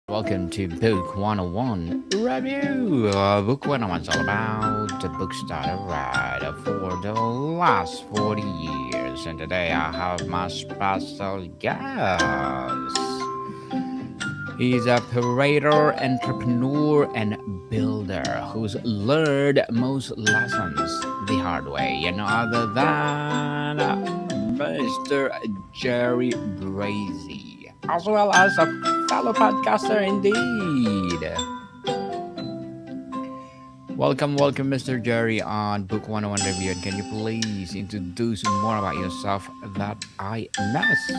Welcome to Book 101 Review. Book 101 is all about the books that I read for the last 40 years. And today I have my special guest. He's a operator, entrepreneur, and builder who's learned most lessons the hard way, and other than Mr. Jerry Brazie, as well as a fellow podcaster indeed. Welcome, Mr. Jerry, on Book 101 Review. And can you please introduce more about yourself that I miss?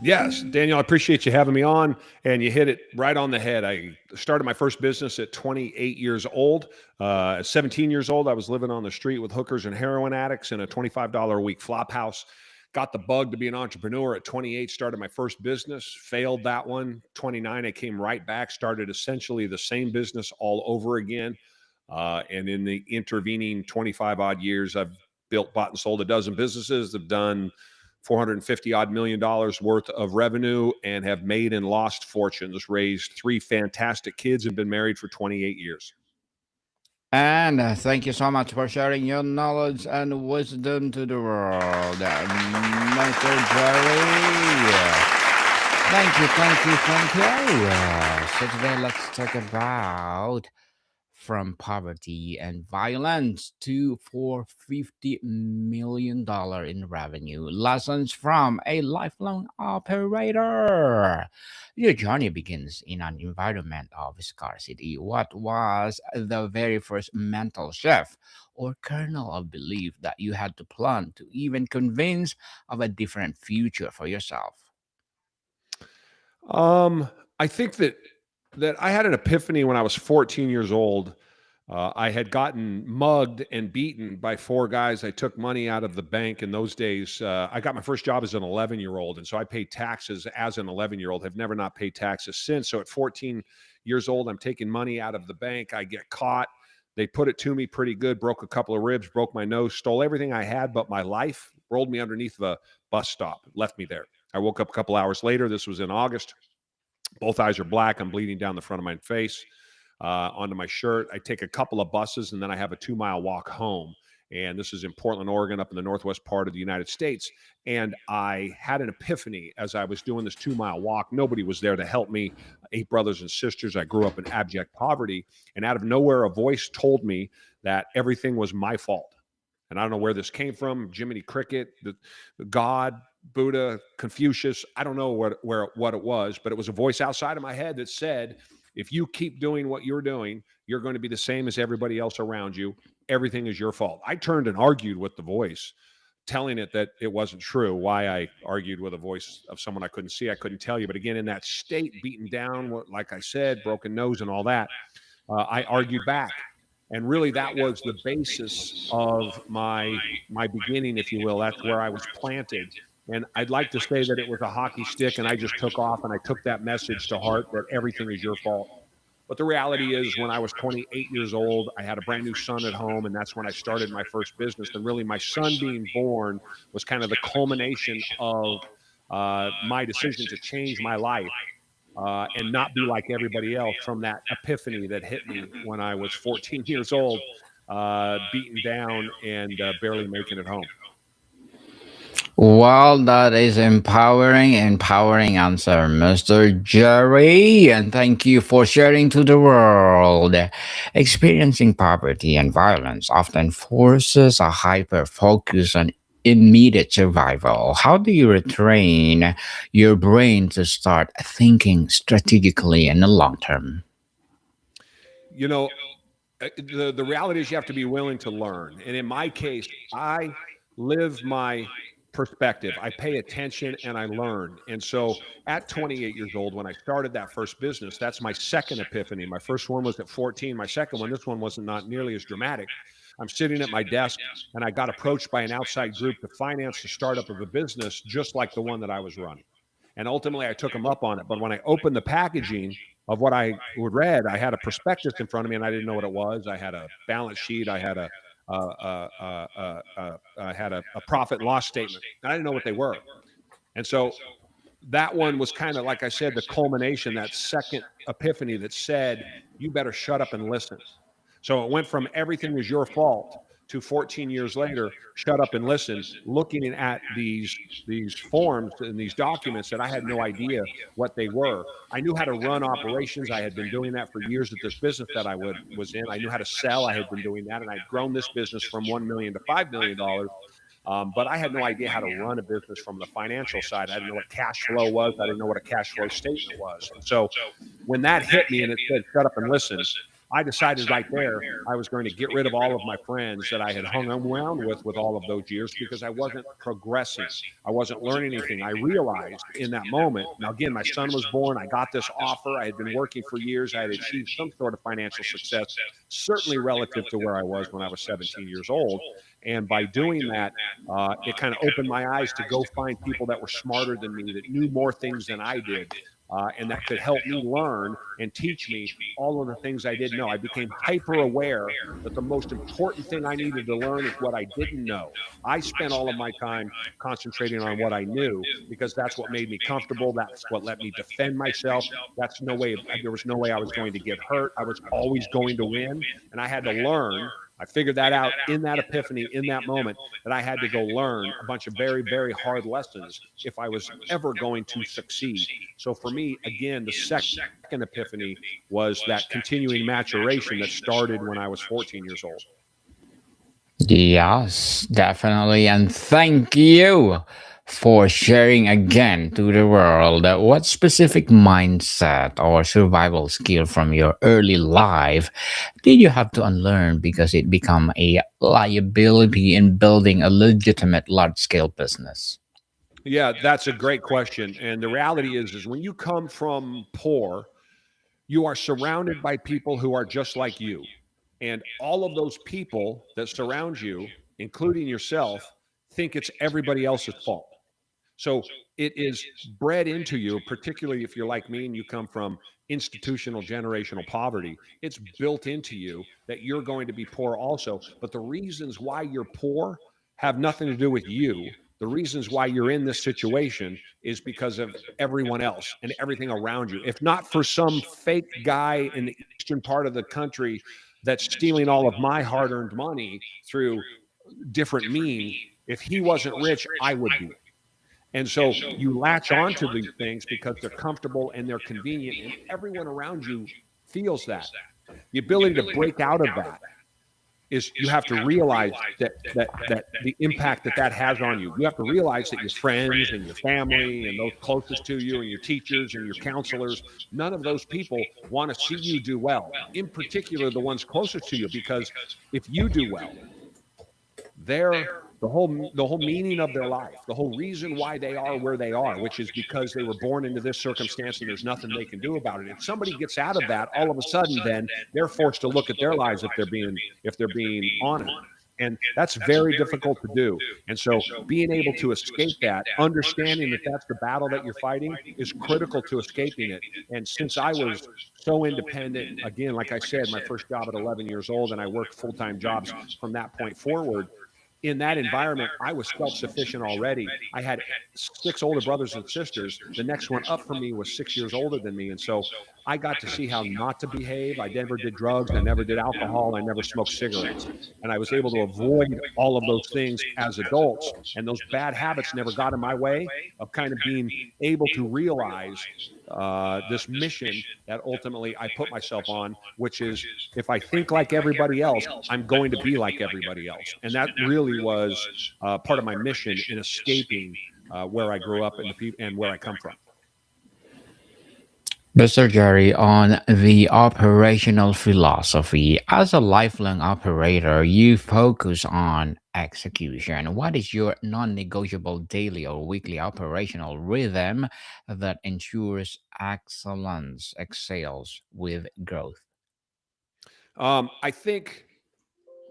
Yes, Daniel, I appreciate you having me on, and you hit it right on the head. I started my first business at 28 years old. At 17 years old, I was living on the street with hookers and heroin addicts in a $25 a week flop house. Got the bug to be an entrepreneur at 28, started my first business, failed that one. 29, I came right back, started essentially the same business all over again. And in the intervening 25 odd years, I've built, bought, and sold a dozen businesses. Have done 450 odd million dollars worth of revenue and have made and lost fortunes, raised three fantastic kids, and been married for 28 years. And thank you so much for sharing your knowledge and wisdom to the world, Mr. Jerry. Thank you. So today let's talk about from poverty and violence to $450 million in revenue. Lessons from a lifelong operator. Your journey begins in an environment of scarcity. What was the very first mental shift or kernel of belief that you had to plant to even convince of a different future for yourself? Um, I think that I had an epiphany when I was 14 years old. I had gotten mugged and beaten by four guys. I took money out of the bank in those days. I got my first job as an 11-year-old, and so I paid taxes as an 11-year-old. Have never not paid taxes since. So at 14 years old, I'm taking money out of the bank. I get caught. They put it to me pretty good. Broke a couple of ribs, broke my nose, stole everything I had but my life. Rolled me underneath of a bus stop, left me there. I woke up a couple hours later. This was in August. Both eyes are black. I'm bleeding down the front of my face, onto my shirt. I take a couple of buses and then I have a 2 mile walk home. And this is in Portland, Oregon, up in the northwest part of the United States. And I had an epiphany as I was doing this 2 mile walk. Nobody was there to help me. 8 brothers and sisters. I grew up in abject poverty. And out of nowhere, a voice told me that everything was my fault. And I don't know where this came from. Jiminy Cricket, the God, Buddha, Confucius. I don't know what it was, but it was a voice outside of my head that said, if you keep doing what you're doing, you're going to be the same as everybody else around you. Everything is your fault. I turned and argued with the voice, telling it that it wasn't true. Why I argued with a voice of someone I couldn't see, I couldn't tell you. But again, in that state, beaten down, like I said, broken nose and all that, I argued back. And really, that was the basis of my beginning, if you will. That's where I was planted. And I'd like to say that it was a hockey stick, and I just took off and I took that message to heart that everything is your fault. But the reality is, when I was 28 years old, I had a brand new son at home, and that's when I started my first business. And really, my son being born was kind of the culmination of my decision to change my life and not be like everybody else from that epiphany that hit me when I was 14 years old, beaten down and barely making it home. Well, that is empowering answer, Mr. Jerry, and thank you for sharing to the world. Experiencing poverty and violence often forces a hyper focus on immediate survival. How do you retrain your brain to start thinking strategically in the long term? You know, the reality is you have to be willing to learn. And in my case, I live my perspective. I pay attention and I learn. And so at 28 years old, when I started that first business, that's my second epiphany. My first one was at 14. My second one, this one wasn't not nearly as dramatic. I'm sitting at my desk and I got approached by an outside group to finance the startup of a business just like the one that I was running. And ultimately, I took them up on it. But when I opened the packaging of what I would read, I had a prospectus in front of me, and I didn't know what it was. I had a balance sheet. I had a profit and loss statement. I didn't know what they were. And so that one was kind of, like I said, the culmination, that second epiphany that said, you better shut up and listen. So it went from everything was your fault to 14 years later, shut up and listen, looking at these forms and these documents that I had no idea what they were. I knew how to run operations. I had been doing that for years at this business that was in. I knew how to sell. I had been doing that, and I'd grown this business from 1 million to $5 million. But I had no idea how to run a business from the financial side. I didn't know what cash flow was. I didn't know what a cash flow statement was. And so when that hit me and it said, shut up and listen, I decided right there I was going to get rid of all of my friends that I had hung around with all of those years, because I wasn't progressing. I wasn't learning anything. I realized in that moment, now again, my son was born. I got this offer. I had been working for years. I had achieved some sort of financial success, certainly relative to where I was when I was 17 years old. And by doing that, it kind of opened my eyes to go find people that were smarter than me, that knew more things than I did, and that could help me learn and teach me all of the things I didn't know. I became hyper aware that the most important thing I needed to learn is what I didn't know. I spent all of my time concentrating on what I knew, because that's what made me comfortable. That's what let me defend myself. That's no way, there was no way I was going to get hurt. I was always going to win. And I had to learn. I figured that out in that epiphany, in that moment, that I had to go learn a bunch of very, very hard lessons if I was ever going to succeed. So for me, again, the second epiphany was that continuing maturation that started when I was 14 years old. Yes, definitely. And thank you for sharing again to the world what specific mindset or survival skill from your early life did you have to unlearn because it become a liability in building a legitimate large scale business? Yeah, that's a great question. And the reality is when you come from poor, you are surrounded by people who are just like you. And all of those people that surround you, including yourself, think it's everybody else's fault. So it is bred into you, particularly if you're like me and you come from institutional generational poverty. It's built into you that you're going to be poor also. But the reasons why you're poor have nothing to do with you. The reasons why you're in this situation is because of everyone else and everything around you. If not for some fake guy in the eastern part of the country that's stealing all of my hard earned money through different means, if he wasn't rich, I would be. And so you latch on to these things because they're comfortable and they're convenient, and everyone around you feels that. The ability to break out of that is, you have to realize that the impact that has on you. You have to realize that your friends and your family and those closest to you and your teachers and your counselors, none of those people want to see you do well. In particular, the ones closest to you, because if you do well, they're the whole meaning of their life, the whole reason why they are where they are, which is because they were born into this circumstance and there's nothing they can do about it. If somebody gets out of that, all of a sudden, then they're forced to look at their lives if they're being honest. And that's very difficult to do. And so being able to escape that, understanding that that's the battle that you're fighting, is critical to escaping it. And since I was so independent, again, like I said, my first job at 11 years old, and I worked full-time jobs from that point forward, in that environment, I was self-sufficient already. I had 6 older brothers and sisters. The next one up from me was 6 years older than me. And so I got to see how not to behave. I never did drugs. I never did alcohol. I never smoked cigarettes. And I was able to avoid all of those things as adults. And those bad habits never got in my way of kind of being able to realize this mission that ultimately I put myself on, which is, if I think like everybody else, I'm going to be like everybody else. And that really was part of my mission in escaping where I grew up and and where I come from. Mr. Jerry, on the operational philosophy, as a lifelong operator, you focus on execution. What is your non negotiable daily or weekly operational rhythm that ensures excellence excels with growth? I think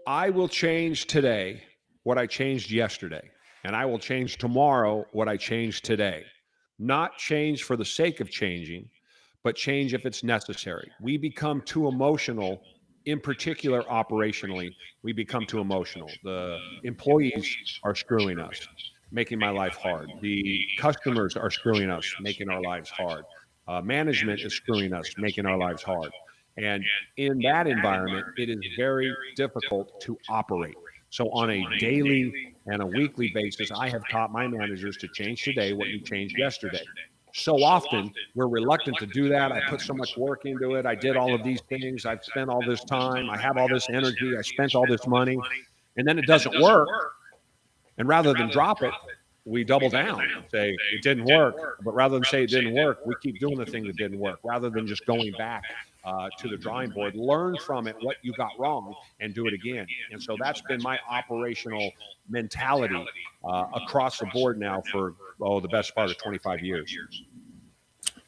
I will change today what I changed yesterday, and I will change tomorrow what I changed today. Not change for the sake of changing, but change if it's necessary. We become too emotional, in particular, operationally, we become too emotional. The employees are screwing us. making my life hard. The customers are screwing us, making our lives hard. Management is screwing us, making our lives hard. And in that environment, it is very difficult to operate. So, on a daily and a weekly basis, I have taught my managers to change today what you changed yesterday. So often we're reluctant to do that. I put so much work into it. I did all of these things. I've spent all this time. I have all this energy. I spent all this money. And then it doesn't work. And rather than drop it, we double down and say it didn't work. But rather than say it didn't work, we keep doing the thing that didn't work rather than just going back to the drawing board, learn from it what you got wrong and do it again. And so that's been my operational mentality across the board now for, the best part of 25 years.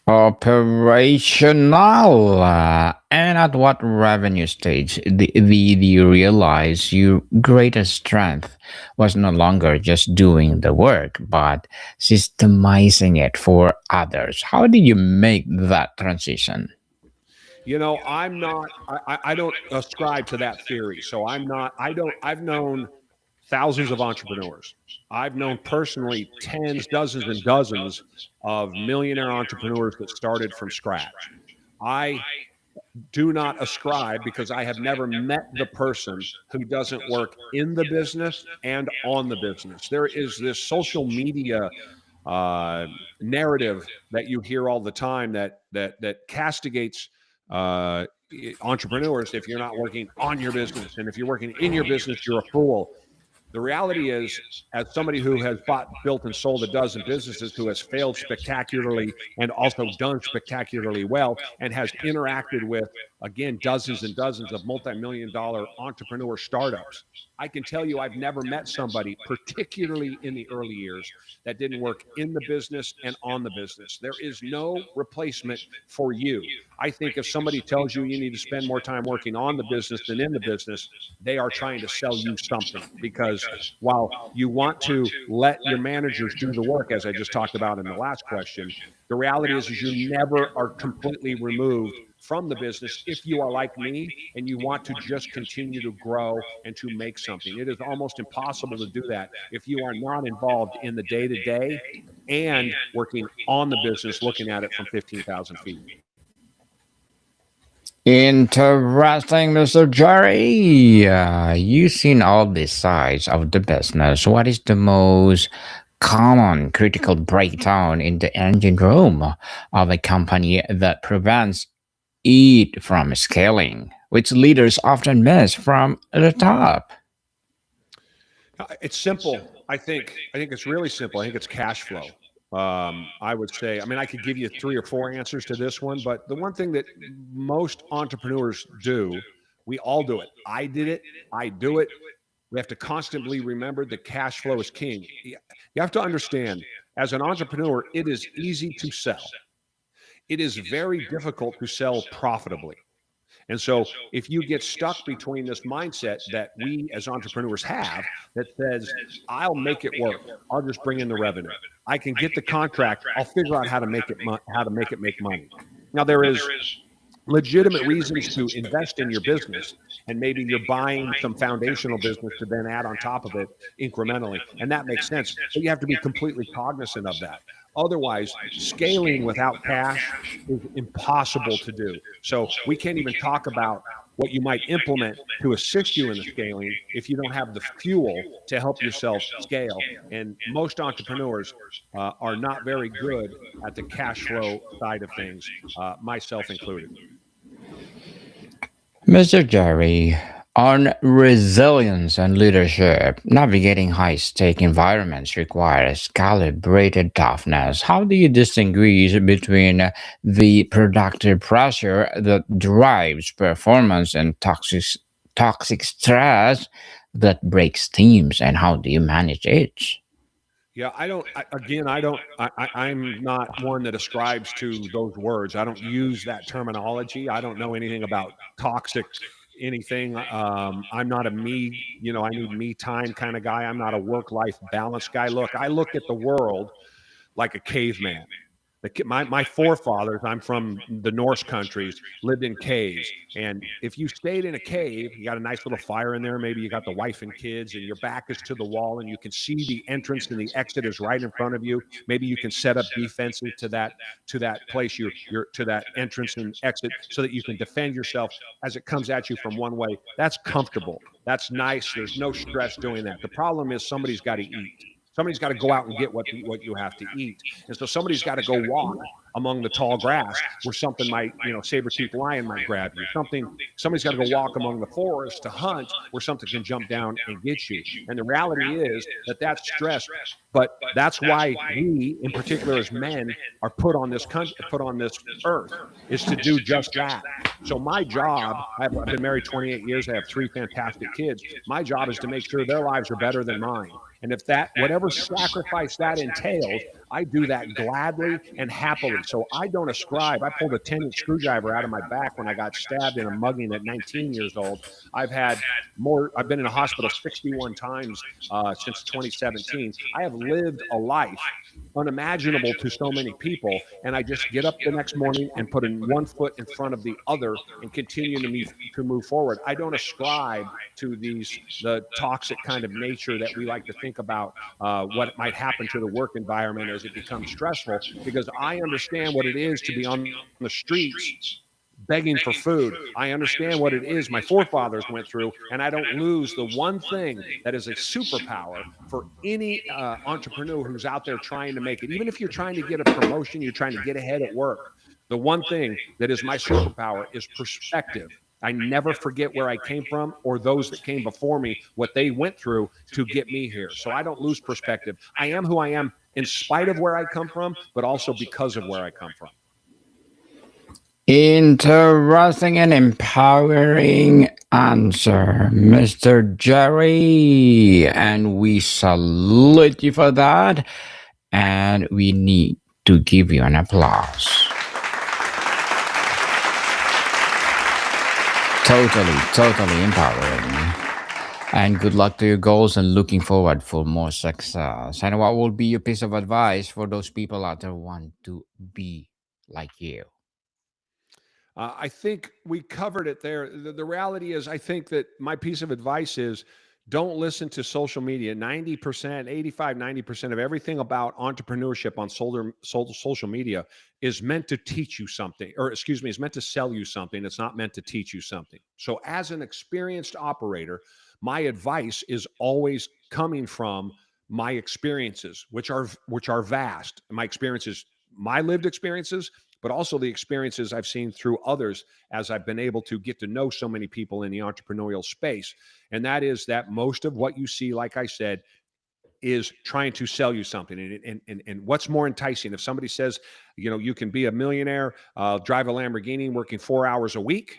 Operational. And at what revenue stage did you realize your greatest strength was no longer just doing the work, but systemizing it for others? How did you make that transition? I'm not, I don't ascribe to that theory. So I'm not, I don't, I've known thousands of entrepreneurs. I've known personally tens, dozens, and dozens of millionaire entrepreneurs that started from scratch. I do not ascribe because I have never met the person who doesn't work in the business and on the business. There is this social media uh, narrative that you hear all the time that castigates uh, entrepreneurs if you're not working on your business, and if you're working in your business, you're a fool. The reality is, as somebody who has bought, built, and sold a dozen businesses, who has failed spectacularly and also done spectacularly well, and has interacted with, again, dozens and dozens of multi-million dollar entrepreneur startups, I can tell you I've never met somebody, particularly in the early years, that didn't work in the business and on the business. There is no replacement for you. I think if somebody tells you you need to spend more time working on the business than in the business, they are trying to sell you something. Because while you want to let your managers do the work, as I just talked about in the last question, the reality is you never are completely removed from the business if you are like me and you want to just continue to grow and to make something. It is almost impossible to do that if you are not involved in the day to day and working on the business, looking at it from 15,000 feet. Interesting, Mr. Jerry. You've seen all these sides of the business. What is the most common critical breakdown in the engine room of a company that prevents it from scaling, which leaders often miss from the top? It's simple. I think it's really simple. I think it's cash flow. I would say, I mean, I could give you three or four answers to this one, but the one thing that most entrepreneurs do, we all do it. I did it. I do it. We have to constantly remember that cash flow is king. You have to understand, as an entrepreneur, it is easy to sell. It is very difficult to sell profitably. And so if you get stuck between this mindset that we as entrepreneurs have that says, I'll make it work, I'll just bring in the revenue. I can get the contract, I'll figure out how to make it make money. Now there is legitimate reasons to invest in your business, and maybe you're buying some foundational business to then add on top of it incrementally, and that makes sense, but you have to be completely cognizant of that. Otherwise, scaling without cash is impossible to do. So we can't even talk about what you might implement to assist you in the scaling if you don't have the fuel to help yourself scale. And most entrepreneurs are not very good at the cash flow side of things, myself included. Mr. Jerry, on resilience and leadership, navigating high stake environments requires calibrated toughness. How do you distinguish between the productive pressure that drives performance and toxic stress that breaks teams, and how do you manage it? Yeah, I don't. Again, I don't. I'm not one that ascribes to those words. I don't use that terminology. I don't know anything about toxic anything. I'm not a me. I need me time kind of guy. I'm not a work life balance guy. Look, I look at the world like a caveman. My forefathers, I'm from the Norse countries, lived in caves. And if you stayed in a cave, you got a nice little fire in there. Maybe you got the wife and kids, and your back is to the wall, and you can see the entrance and the exit is right in front of you. Maybe you can set up defenses to that place, you're to that entrance and exit, so that you can defend yourself as it comes at you from one way. That's comfortable. That's nice. There's no stress doing that. The problem is somebody's got to eat. Somebody's got to go out and get what you have to eat. And so somebody's got to go walk among the tall grass where something might, saber-toothed lion might grab you. Somebody's got to go walk among the forest to hunt where something can jump down and get you. And the reality is that that's stress. But that's why we, in particular as men, are put on this earth, is to do just that. So my job, I've been married 28 years. I have 3 fantastic kids. My job is to make sure their lives are better than mine. And if whatever sacrifice that entails, I do that gladly and happily. So I don't ascribe. I pulled a 10-inch screwdriver out of my back when I got stabbed in a mugging at 19 years old. I've been in a hospital 61 times since 2017. I have lived a life unimaginable to so many people, and I just get up the next morning and put in one foot in front of the other and continue to move forward. I don't ascribe to the toxic kind of nature that we like to think about what might happen to the work environment as it becomes stressful, because I understand what it is to be on the streets begging for food. I understand what it is my forefathers went through, and I don't lose the one thing that is a superpower for any entrepreneur who's out there trying to make it. Even if you're trying to get a promotion, you're trying to get ahead at work, the one thing that is my superpower is perspective. I never forget where I came from or those that came before me, what they went through to get me here. So I don't lose perspective. I am who I am in spite of where I come from, but also because of where I come from. Interesting and empowering answer, Mr. Jerry. And we salute you for that. And we need to give you an applause. Totally empowering. And good luck to your goals and looking forward for more success. And what will be your piece of advice for those people out there who want to be like you? I think we covered it there. The reality is, I think that my piece of advice is don't listen to social media. 90%, 85, 90% of everything about entrepreneurship on social media is meant to teach you something, or excuse me, is meant to sell you something. It's not meant to teach you something. So as an experienced operator, my advice is always coming from my experiences, which are vast. My experiences, my lived experiences, but also the experiences I've seen through others as I've been able to get to know so many people in the entrepreneurial space. And that is that most of what you see, like I said, is trying to sell you something. And what's more enticing? If somebody says, you can be a millionaire, drive a Lamborghini working 4 hours a week,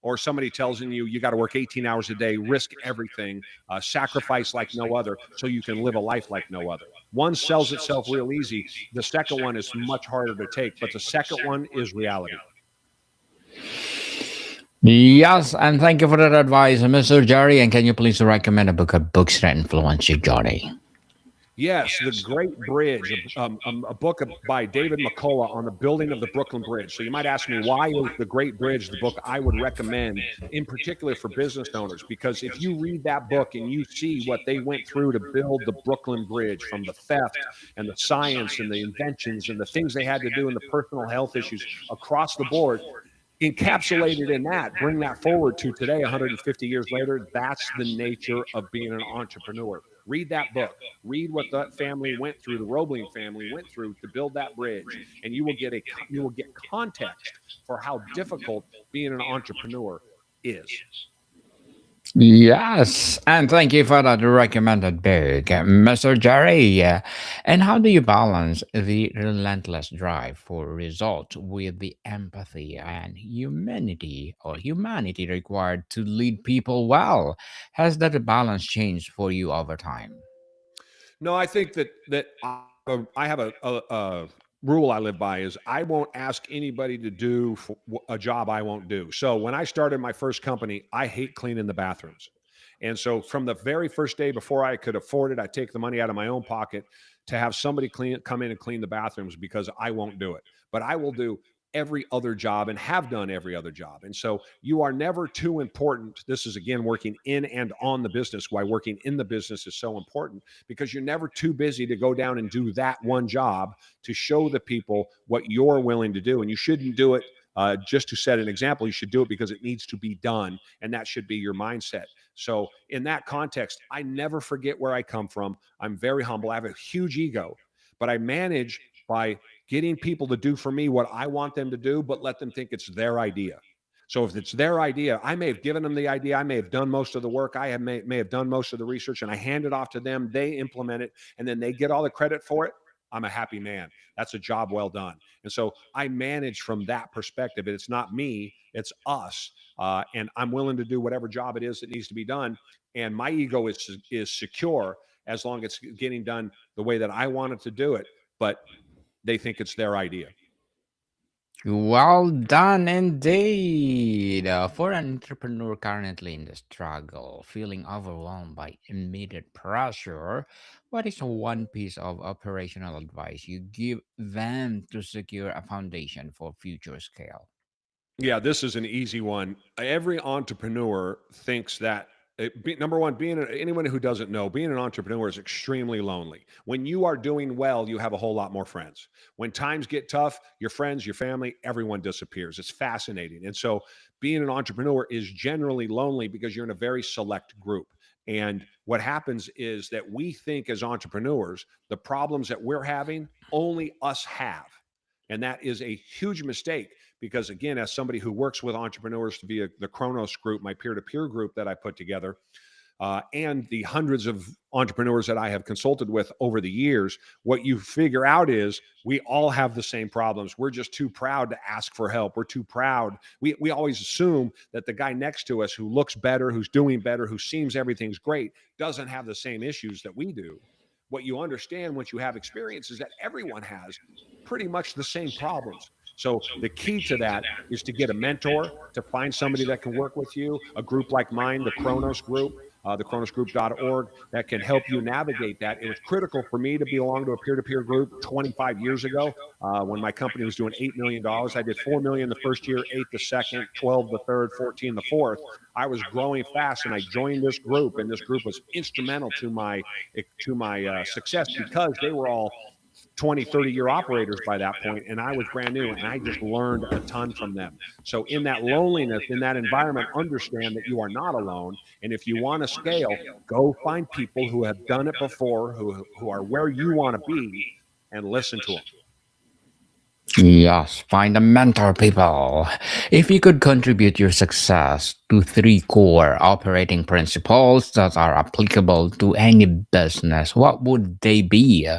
or somebody tells you got to work 18 hours a day, risk everything, sacrifice like no other, so you can live a life like no other. One sells itself real easy. The second one is much harder to take, but the second one is reality. Yes, and thank you for that advice, Mr. Jerry. And can you please recommend a book of books that influence your journey? Yes, The Great Bridge, a book by David McCullough on the building of the Brooklyn Bridge. So you might ask me, why is The Great Bridge the book I would recommend, in particular for business owners? Because if you read that book and you see what they went through to build the Brooklyn Bridge, from the theft and the science and the inventions and the things they had to do and the personal health issues across the board, encapsulated in that, bring that forward to today, 150 years later, that's the nature of being an entrepreneur. Read that book. Read what that family went through, the Roebling family went through to build that bridge, and you will get context for how difficult being an entrepreneur is. Yes, and thank you for that recommended book, Mr. Jerry. And how do you balance the relentless drive for results with the empathy and humanity required to lead people well? Has that balance changed for you over time? No, I think that I have a rule I live by is I won't ask anybody to do a job I won't do. So when I started my first company, I hate cleaning the bathrooms. And so from the very first day, before I could afford it, I take the money out of my own pocket to have somebody come in and clean the bathrooms because I won't do it. But I will do every other job and have done every other job. And so you are never too important. This is again working in and on the business, why working in the business is so important, because you're never too busy to go down and do that one job to show the people what you're willing to do. And you shouldn't do it just to set an example. You should do it because it needs to be done. And that should be your mindset. So, in that context, I never forget where I come from. I'm very humble. I have a huge ego, but I manage by getting people to do for me what I want them to do, but let them think it's their idea. So if it's their idea, I may have given them the idea. I may have done most of the work. May have done most of the research, and I hand it off to them. They implement it, and then they get all the credit for it. I'm a happy man. That's a job well done. And so I manage from that perspective. It's not me, it's us. And I'm willing to do whatever job it is that needs to be done. And my ego is secure as long as it's getting done the way that I wanted to do it. But they think it's their idea. Well done indeed. For an entrepreneur currently in the struggle, feeling overwhelmed by immediate pressure, what is one piece of operational advice you give them to secure a foundation for future scale? Yeah, this is an easy one. Every entrepreneur thinks that number one, anyone who doesn't know, being an entrepreneur is extremely lonely. When you are doing well, you have a whole lot more friends. When times get tough, your friends, your family, everyone disappears. It's fascinating. And so being an entrepreneur is generally lonely because you're in a very select group. And what happens is that we think as entrepreneurs, the problems that we're having, only us have. And that is a huge mistake because, again, as somebody who works with entrepreneurs via the Kronos group, my peer to peer group that I put together, and the hundreds of entrepreneurs that I have consulted with over the years, what you figure out is we all have the same problems. We're just too proud to ask for help. We're too proud. We always assume that the guy next to us who looks better, who's doing better, who seems everything's great, doesn't have the same issues that we do. What you understand once you have experience is that everyone has pretty much the same problems. So the key to that is to get a mentor, to find somebody that can work with you, a group like mine, the Kronos Group, thekronosgroup.org, that can help you navigate that. It was critical for me to belong to a peer-to-peer group 25 years ago when my company was doing $8 million. I did $4 million the first year, 8 the second, 12 the third, 14 the fourth. I was growing fast, and I joined this group, and this group was instrumental to my success because they were all 20, 30-year operators by that point, and I was brand new, and I just learned a ton from them. So in that loneliness, in that environment, understand that you are not alone. And if you want to scale, go find people who have done it before, who are where you want to be, and listen to them. Yes, find a mentor, people. If you could contribute your success to three core operating principles that are applicable to any business, what would they be,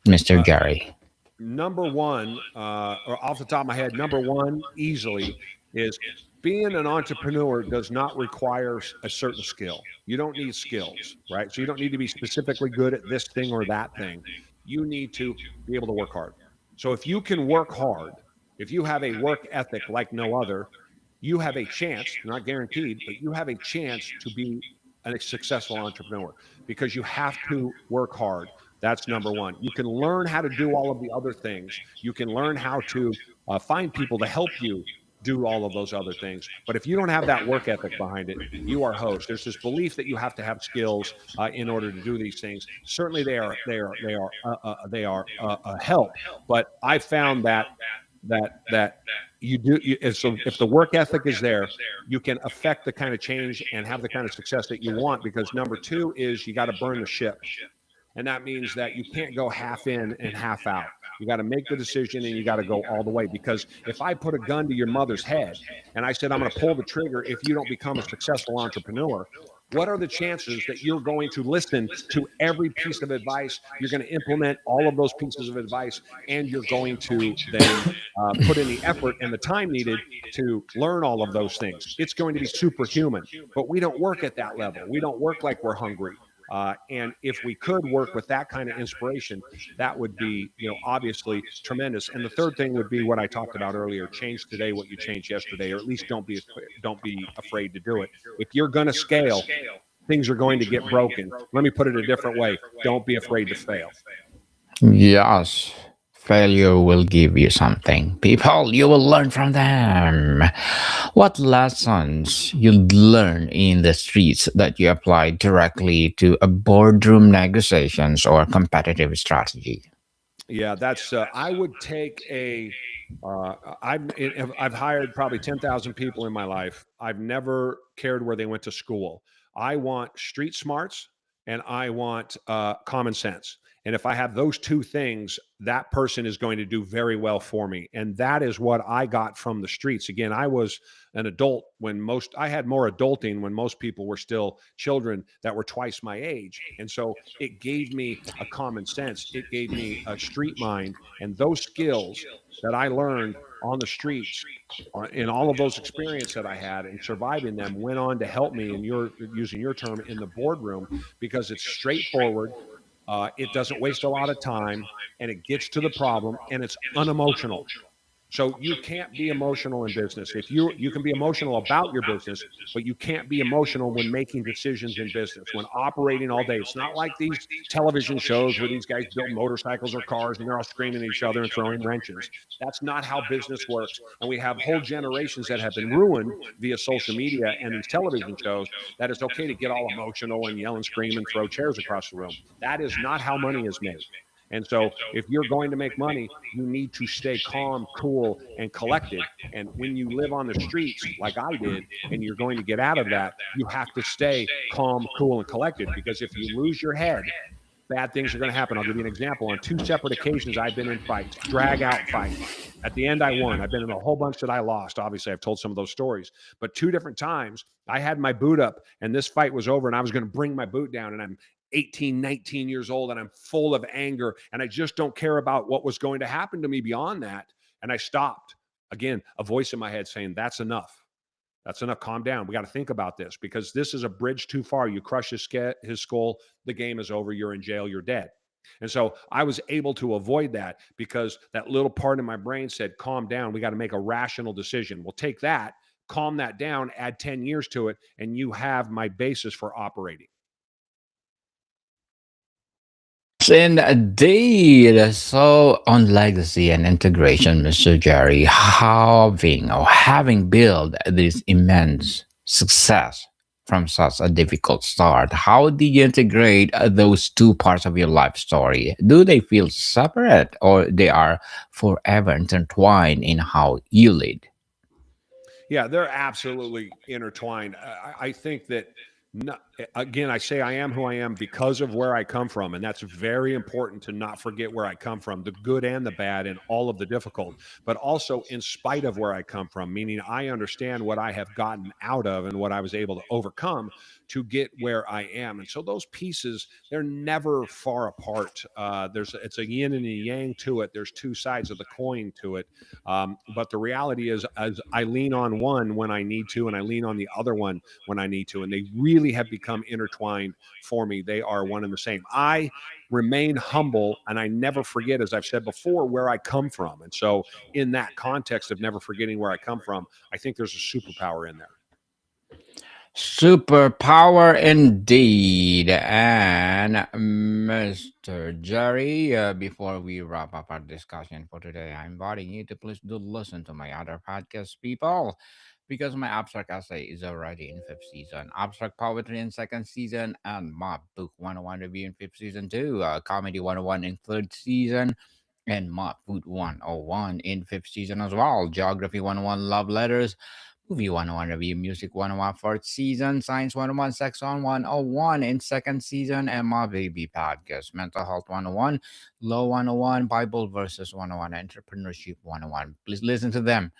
Mr. Uh, Jerry? Number one, or off the top of my head, number one easily is being an entrepreneur does not require a certain skill. You don't need skills, right? So you don't need to be specifically good at this thing or that thing. You need to be able to work hard. So if you can work hard, if you have a work ethic like no other, you have a chance, not guaranteed, but you have a chance to be a successful entrepreneur because you have to work hard. That's number one. You can learn how to do all of the other things. You can learn how to find people to help you do all of those other things. But if you don't have that work ethic behind it, you are host. There's this belief that you have to have skills in order to do these things. Certainly, they are a help. But I found that you do. So if the work ethic is there, you can affect the kind of change and have the kind of success that you want. Because number two is you got to burn the ships. And that means that you can't go half in and half out. You got to make the decision and you got to go all the way. Because if I put a gun to your mother's head and I said, I'm going to pull the trigger if you don't become a successful entrepreneur, what are the chances that you're going to listen to every piece of advice? You're going to implement all of those pieces of advice, and you're going to then put in the effort and the time needed to learn all of those things. It's going to be superhuman, but we don't work at that level. We don't work like we're hungry. And if we could work with that kind of inspiration, that would be, obviously tremendous. And the third thing would be what I talked about earlier: change today what you changed yesterday, or at least don't be afraid to do it. If you're going to scale, things are going to get broken. Let me put it a different way: don't be afraid to fail. Yes, failure will give you something. People, you will learn from them. What lessons you learn in the streets that you apply directly to a boardroom negotiations or competitive strategy? Yeah, that's. I would take a. I've hired probably 10,000 people in my life. I've never cared where they went to school. I want street smarts and I want common sense. And if I have those two things, that person is going to do very well for me. And that is what I got from the streets. Again, I was an adult when I had more adulting when most people were still children that were twice my age. And so it gave me a common sense. It gave me a street mind, and those skills that I learned on the streets in all of those experience that I had and surviving them went on to help me in your using your term in the boardroom because it's straightforward. It doesn't waste a lot of time and it gets to the problem and it's unemotional. So you can't be emotional in business. If you can be emotional about your business, but you can't be emotional when making decisions in business, when operating all day. It's not like these television shows where these guys build motorcycles or cars and they're all screaming at each other and throwing wrenches. That's not how business works. And we have whole generations that have been ruined via social media and these television shows that it's okay to get all emotional and yell and scream and throw chairs across the room. That is not how money is made. And so, if you're going to make money, you need to stay calm, cool, and collected. And when you live on the streets like I did, and you're going to get out of that, you have to stay calm, cool, and collected because if you lose your head, bad things are going to happen. I'll give you an example. On two separate occasions, I've been in fights, drag out fights. At the end, I won. I've been in a whole bunch that I lost. Obviously, I've told some of those stories. But two different times, I had my boot up, and this fight was over, and I was going to bring my boot down, and I'm 18, 19 years old, and I'm full of anger, and I just don't care about what was going to happen to me beyond that. And I stopped. Again, a voice in my head saying, "That's enough. That's enough. Calm down. We got to think about this because this is a bridge too far. You crush his skull, the game is over. You're in jail. You're dead." And so I was able to avoid that because that little part in my brain said, "Calm down. We got to make a rational decision." We'll take that, calm that down, add 10 years to it, and you have my basis for operating. Indeed. So, on legacy and integration, Mr. Jerry, having built this immense success from such a difficult start, how do you integrate those two parts of your life story? Do they feel separate or they are forever intertwined in how you lead? Yeah, they're absolutely intertwined. I think that, again, I say I am who I am because of where I come from. And that's very important to not forget where I come from, the good and the bad, and all of the difficult, but also in spite of where I come from, meaning I understand what I have gotten out of and what I was able to overcome to get where I am. And so those pieces, they're never far apart. It's a yin and a yang to it. There's two sides of the coin to it. But the reality is, as I lean on one when I need to, and I lean on the other one when I need to, and they really have become intertwined for me. They are one and the same. I remain humble, and I never forget, as I've said before, where I come from. And so, in that context of never forgetting where I come from, I think there's a superpower in there. Superpower indeed. And Mr. Jerry, before we wrap up our discussion for today, I'm inviting you to please do listen to my other podcast, people, because my abstract essay is already in fifth season, abstract poetry in second season, and my book 101 review in fifth season too, comedy 101 in third season, and my food 101 in fifth season as well, geography 101 love letters, Movie 101 Review, Music 101 fourth season, Science 101, Sex on 101 in second season, and my baby podcast, Mental Health 101, Law 101, Bible Verses 101, Entrepreneurship 101. Please listen to them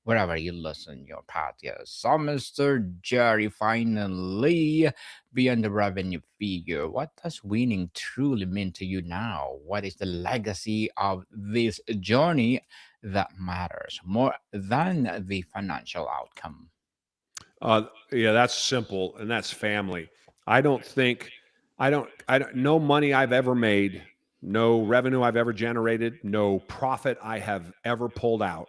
wherever you listen your podcast. So, Mr. Jerry, finally, beyond the revenue figure, what does winning truly mean to you now? What is the legacy of this journey that matters more than the financial outcome? Yeah, that's simple, and that's family. I don't think, I don't, no money I've ever made, no revenue I've ever generated, no profit I have ever pulled out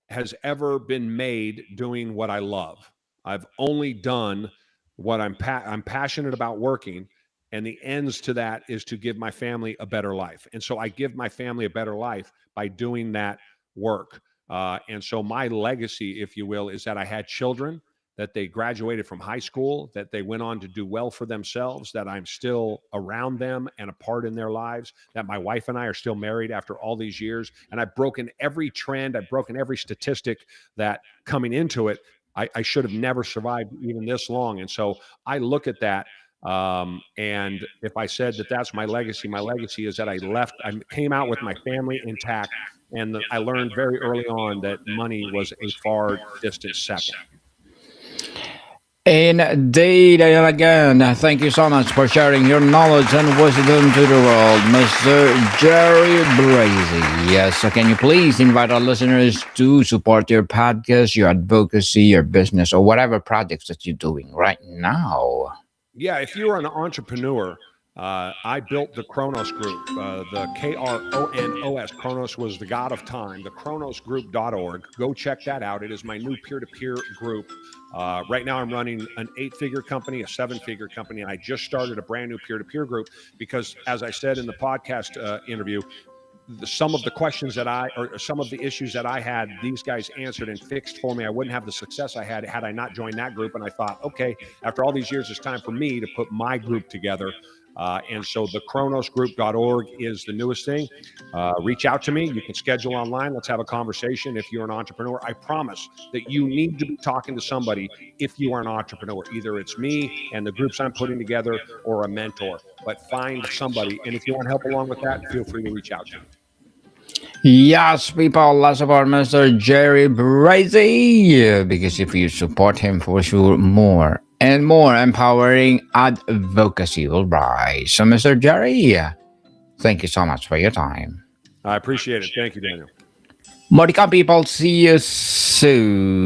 has ever been made doing what I love. I've only done what I'm passionate about working, and the ends to that is to give my family a better life. And so I give my family a better life by doing that work. And so my legacy, if you will, is that I had children, that they graduated from high school, that they went on to do well for themselves, that I'm still around them and a part in their lives, that my wife and I are still married after all these years. And I've broken every trend, I've broken every statistic that coming into it, I should have never survived even this long. And so I look at that. And if I said that that's my legacy is that I came out with my family intact. And I learned very early on that money was a far distant second. Indeed, and again, thank you so much for sharing your knowledge and wisdom to the world, Mr. Jerry Brazie. Yes, so can you please invite our listeners to support your podcast, your advocacy, your business, or whatever projects that you're doing right now? Yeah, if you're an entrepreneur, I built the Kronos Group, the Kronos. Kronos was the god of time, the kronosgroup.org. Go check that out. It is my new peer-to-peer group. Right now, I'm running an 8-figure company, a 7-figure company, and I just started a brand new peer-to-peer group because, as I said in the podcast interview, some of the questions or some of the issues that I had, these guys answered and fixed for me. I wouldn't have the success I had I not joined that group. And I thought, okay, after all these years, it's time for me to put my group together. And so the kronosgroup.org is the newest thing. Reach out to me. You can schedule online. Let's have a conversation. If you're an entrepreneur, I promise that you need to be talking to somebody if you are an entrepreneur. Either it's me and the groups I'm putting together or a mentor, but find somebody. And if you want help along with that, feel free to reach out to me. Yes, people, let's support Mr. Jerry Brazie because if you support him, for sure, more and more empowering advocacy will rise. So, Mr. Jerry, thank you so much for your time. I appreciate it. Thank you, Daniel. More to come, people. See you soon.